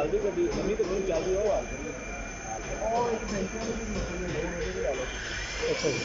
ਚੱਲਦੀ ਗੱਡੀ ਇੰਨੀ ਤੇ ਨਹੀਂ ਚੱਲਦੀ ਉਹ ਹਾਲ ਕਰੀ ਉਹ ਇੱਕ ਬੈਂਕਾਂ ਦੀ ਅੱਛਾ ਜੀ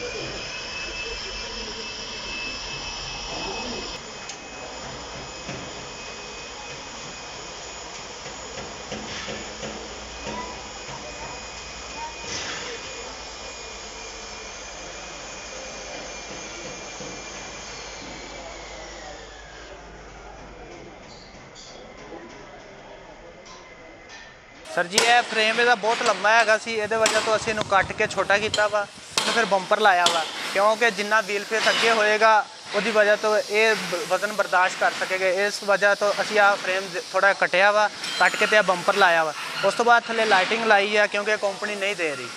सर जी यह फ्रेम ਇਹਦਾ बहुत लंबा हैगा सी ਇਹਦੇ वजह तो ਅਸੀਂ ਇਹਨੂੰ ਕੱਟ ਕੇ ਛੋਟਾ ਕੀਤਾ ਵਾ ਤੇ ਫਿਰ ਬੰਪਰ ਲਾਇਆ ਵਾ ਕਿਉਂਕਿ ਜਿੰਨਾ ਵੀਲ ਫੇਸ ਅੱਗੇ ਹੋਏਗਾ ਉਹਦੀ ਵਜ੍ਹਾ ਤੋਂ ਇਹ ਵਜ਼ਨ ਬਰਦਾਸ਼ਤ ਕਰ ਸਕੇਗਾ ਇਸ ਵਜ੍ਹਾ ਤੋਂ ਅਸੀਂ ਆ ਫਰੇਮ ਥੋੜਾ ਕਟਿਆ ਵਾ ਕੱਟ ਕੇ ਤੇ ਆ ਬੰਪਰ ਲਾਇਆ ਵਾ ਉਸ ਤੋਂ ਬਾਅਦ ਥੱਲੇ ਲਾਈਟਿੰਗ ਲਾਈ ਆ ਕਿਉਂਕਿ ਕੰਪਨੀ ਨਹੀਂ ਦੇ ਰਹੀ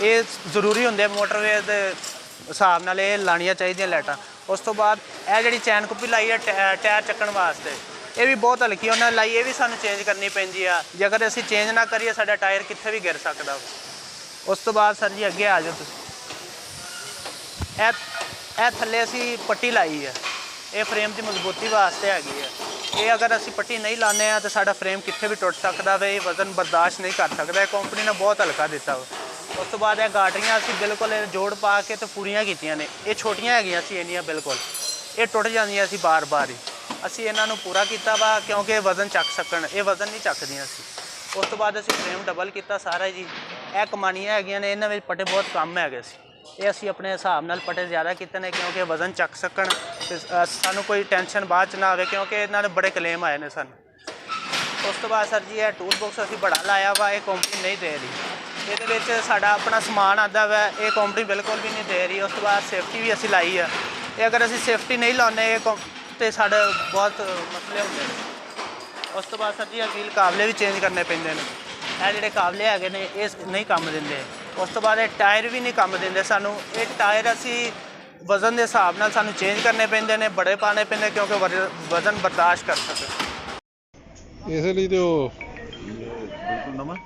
ਇਹ ਜ਼ਰੂਰੀ ਹੁੰਦੇ ਮੋਟਰਵੇ ਦੇ ਹਿਸਾਬ ਨਾਲ ਇਹ ਲਾਣੀਆਂ ਚਾਹੀਦੀਆਂ ਲਾਈਟਾਂ ਉਸ ਤੋਂ ਬਾਅਦ ਇਹ ਜਿਹੜੀ ਚੈਨ ਕੁੱਪੀ ਲਾਈ ਹੈ ਟਾਇਰ ਚੱਕਣ ਵਾਸਤੇ ਇਹ ਵੀ ਬਹੁਤ ਹਲਕੀ ਉਹਨਾਂ ਲਾਈ ਇਹ ਵੀ ਸਾਨੂੰ ਚੇਂਜ ਕਰਨੀ ਪੈਂਦੀ ਆ ਜੇ ਅਗਰ ਅਸੀਂ ਚੇਂਜ ਨਾ ਕਰੀਏ ਸਾਡਾ ਟਾਇਰ ਕਿੱਥੇ ਵੀ ਗਿਰ ਸਕਦਾ ਉਸ ਤੋਂ ਬਾਅਦ ਸਰ ਜੀ ਅੱਗੇ ਆ ਜਾਓ ਤੁਸੀਂ ਇਹ ਥੱਲੇ ਅਸੀਂ ਪੱਟੀ ਲਾਈ ਹੈ ਇਹ ਫਰੇਮ ਦੀ ਮਜ਼ਬੂਤੀ ਵਾਸਤੇ ਹੈਗੀ ਹੈ ਇਹ ਅਗਰ ਅਸੀਂ ਪੱਟੀ ਨਹੀਂ ਲਾਉਂਦੇ ਆ ਤਾਂ ਸਾਡਾ ਫਰੇਮ ਕਿੱਥੇ ਵੀ ਟੁੱਟ ਸਕਦਾ ਵੇ ਇਹ ਵਜ਼ਨ ਬਰਦਾਸ਼ਤ ਨਹੀਂ ਕਰ ਸਕਦਾ ਇਹ ਕੰਪਨੀ ਨੇ ਬਹੁਤ ਹਲਕਾ ਦਿੱਤਾ ਵਾ ਉਸ ਤੋਂ ਬਾਅਦ ਇਹ ਗਾਟਰੀਆਂ ਅਸੀਂ ਬਿਲਕੁਲ ਜੋੜ ਪਾ ਕੇ ਤੇ ਪੂਰੀਆਂ ਕੀਤੀਆਂ ਨੇ ਇਹ ਛੋਟੀਆਂ ਹੈਗੀਆਂ ਸੀ ਇੰਨੀਆਂ ਬਿਲਕੁਲ ਇਹ ਟੁੱਟ ਜਾਂਦੀਆਂ ਸੀ ਬਾਰ-ਬਾਰ ਹੀ ਅਸੀਂ ਇਹਨਾਂ ਨੂੰ ਪੂਰਾ ਕੀਤਾ ਵਾ ਕਿਉਂਕਿ ਇਹ ਵਜ਼ਨ ਚੱਕ ਸਕਣ ਇਹ ਵਜ਼ਨ ਨਹੀਂ ਚੱਕਦੀਆਂ ਸੀ ਉਸ ਤੋਂ ਬਾਅਦ ਅਸੀਂ ਫਰੇਮ ਡਬਲ ਕੀਤਾ ਸਾਰਾ ਜੀ ਇਹ ਕਮਾਨੀਆਂ ਹੈਗੀਆਂ ਨੇ ਇਹਨਾਂ ਵਿੱਚ ਪਟੇ ਬਹੁਤ ਕਮ ਹੈਗੇ ਸੀ ਇਹ ਅਸੀਂ ਆਪਣੇ ਹਿਸਾਬ ਨਾਲ ਪਟੇ ਜ਼ਿਆਦਾ ਕੀਤੇ ਨੇ ਕਿਉਂਕਿ ਵਜ਼ਨ ਚੱਕ ਸਕਣ ਤੇ ਸਾਨੂੰ ਕੋਈ ਟੈਨਸ਼ਨ ਬਾਅਦ 'ਚ ਨਾ ਆਵੇ ਕਿਉਂਕਿ ਇਹਨਾਂ ਦੇ ਬੜੇ ਕਲੇਮ ਆਏ ਨੇ ਸਾਨੂੰ ਉਸ ਤੋਂ ਬਾਅਦ ਸਰ ਜੀ ਇਹ ਟੂਲ ਬਾਕਸ ਅਸੀਂ ਬੜਾ ਲਾਇਆ ਵਾ ਇਹ ਕੰਪਨੀ ਨਹੀਂ ਦੇ ਰਹੀ ਇਹਦੇ ਵਿੱਚ ਸਾਡਾ ਆਪਣਾ ਸਮਾਨ ਆਉਂਦਾ ਵਾ ਇਹ ਕੰਪਨੀ ਬਿਲਕੁਲ ਵੀ ਨਹੀਂ ਦੇ ਰਹੀ ਉਸ ਤੋਂ ਬਾਅਦ ਸੇਫਟੀ ਵੀ ਅਸੀਂ ਲਾਈ ਆ ਇਹ ਅਗਰ ਅਸੀਂ ਸੇਫਟੀ ਨਹੀਂ ਲਾਉਂਦੇ ਇਹ ਤੇ ਸਾਡੇ ਬਹੁਤ ਮਸਲੇ ਹੁੰਦੇ ਨੇ ਉਸ ਤੋਂ ਬਾਅਦ ਸਰ ਜੀ ਵੀਲ ਕਾਬਲੇ ਵੀ ਚੇਂਜ ਕਰਨੇ ਪੈਂਦੇ ਨੇ ਇਹ ਜਿਹੜੇ ਕਾਬਲੇ ਹੈਗੇ ਨੇ ਇਹ ਨਹੀਂ ਕੰਮ ਦਿੰਦੇ ਉਸ ਤੋਂ ਬਾਅਦ ਇਹ ਟਾਇਰ ਵੀ ਨਹੀਂ ਕੰਮ ਦਿੰਦੇ ਸਾਨੂੰ ਇਹ ਟਾਇਰ ਅਸੀਂ ਵਜ਼ਨ ਦੇ ਹਿਸਾਬ ਨਾਲ ਸਾਨੂੰ ਚੇਂਜ ਕਰਨੇ ਪੈਂਦੇ ਨੇ ਬੜੇ ਪਾਣੇ ਪੈਂਦੇ ਕਿਉਂਕਿ ਵਜ਼ਨ ਬਰਦਾਸ਼ਤ ਕਰ ਸਕੇ ਇਸ ਲਈ ਤੇ ਉਹ ਬਿਲਕੁਲ ਨਵਾਂ